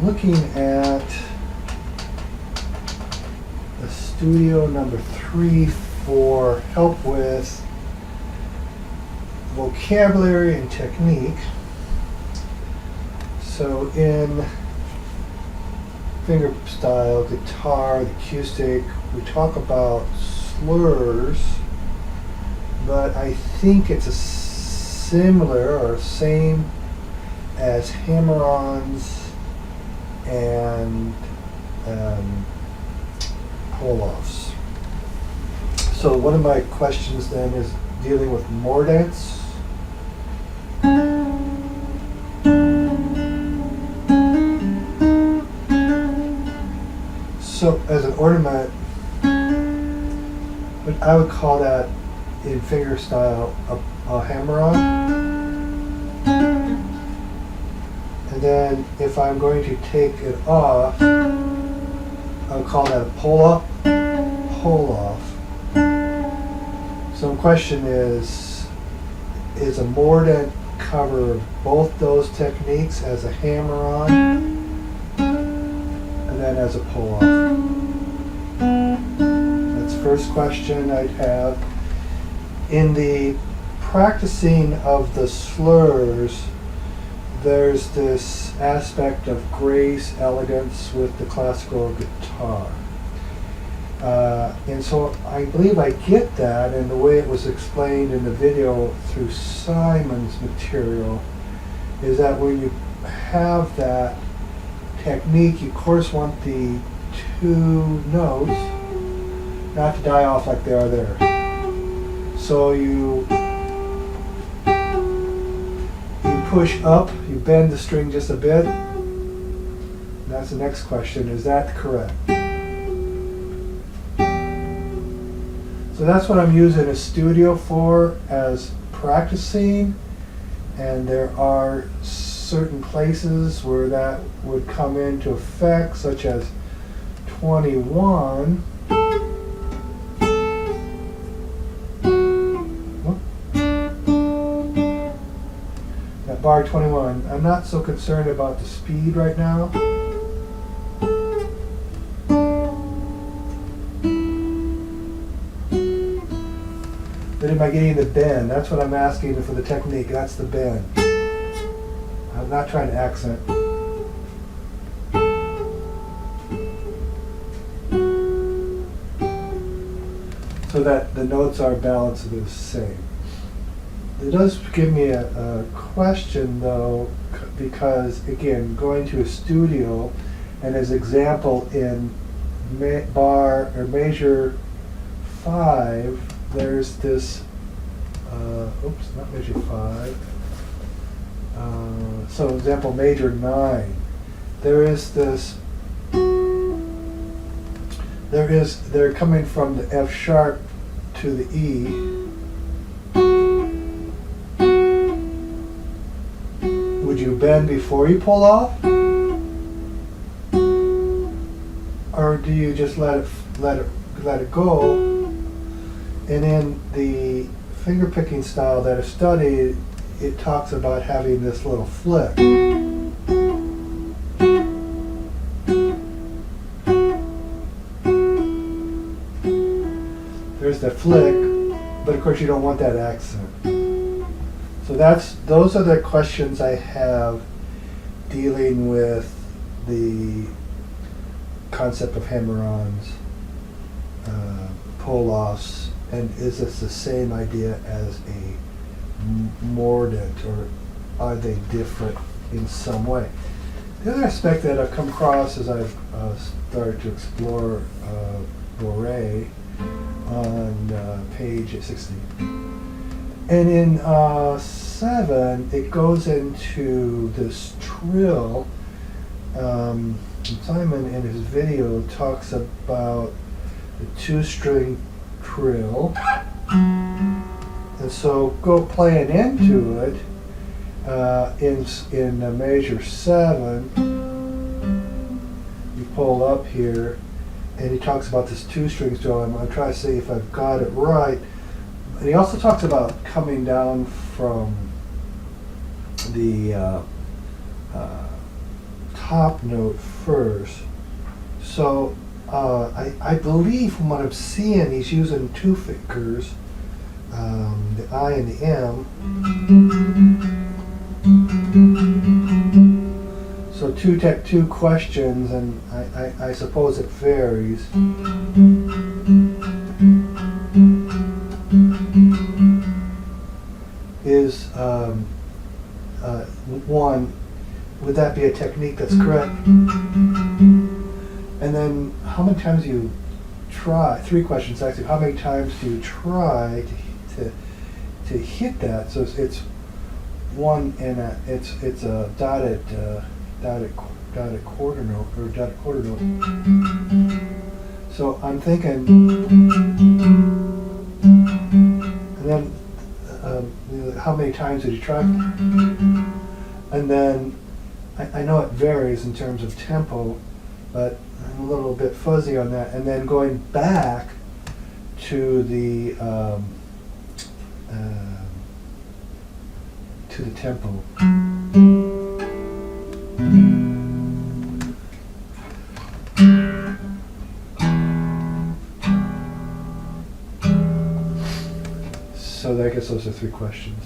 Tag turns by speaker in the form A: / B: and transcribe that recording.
A: I'm looking at the studio number 3 for help with vocabulary and technique. So in fingerstyle, guitar, the acoustic, we talk about slurs, but I think it's a similar or same as hammer-ons and pull-offs. So one of my questions then is dealing with mordents. So as an ornament, I would call that in fingerstyle a hammer-on. And then if I'm going to take it off, I would call that a pull-up, pull-off. So the question is a mordant cover both those techniques as a hammer-on and then as a pull-off? That's the first question I'd have. In the practicing of the slurs, there's this aspect of grace, elegance with the classical guitar. And so I believe I get that, and the way it was explained in the video through Simon's material is that when you have that technique, you of course want the two notes not to die off like they are there. So you push up, you bend the string just a bit. That's the next question. Is that correct? So that's what I'm using a studio for, as practicing, and there are certain places where that would come into effect, such as 21. That bar 21, I'm not so concerned about the speed right now. But am I getting the bend? That's what I'm asking for the technique. That's the bend. I'm not trying to accent. So that the notes are balanced the same. It does give me a question though, because again, going to a studio, and as example in bar or measure 5, there's this, not measure 5. So example major 9, there is this, they're coming from the F sharp to the E. Would you bend before you pull off? Or do you just let it go? And in the finger picking style that I studied, it talks about having this little flick. There's the flick, but of course you don't want that accent. So those are the questions I have dealing with the concept of hammer-ons, pull-offs, and is this the same idea as a mordant, or are they different in some way? The other aspect that I've come across as I've started to explore Boré on page 60. And in 7, it goes into this trill. Simon in his video talks about the 2-string trill. And so go playing into it in measure 7. You pull up here, and he talks about this 2-string trill. I'm trying to see if I've got it right. And he also talks about coming down from the top note first. So I believe from what I'm seeing, he's using two fingers, the I and the M. So two questions, and I suppose it varies. Is one, would that be a technique that's correct? And then how many times do you try, 3 questions actually, how many times do you try to hit that? So it's one and it's a dotted quarter note, or dotted quarter note. So I'm thinking, and then how many times did you try? And then I know it varies in terms of tempo, but I'm a little bit fuzzy on that. And then going back to the tempo. So I guess those are 3 questions.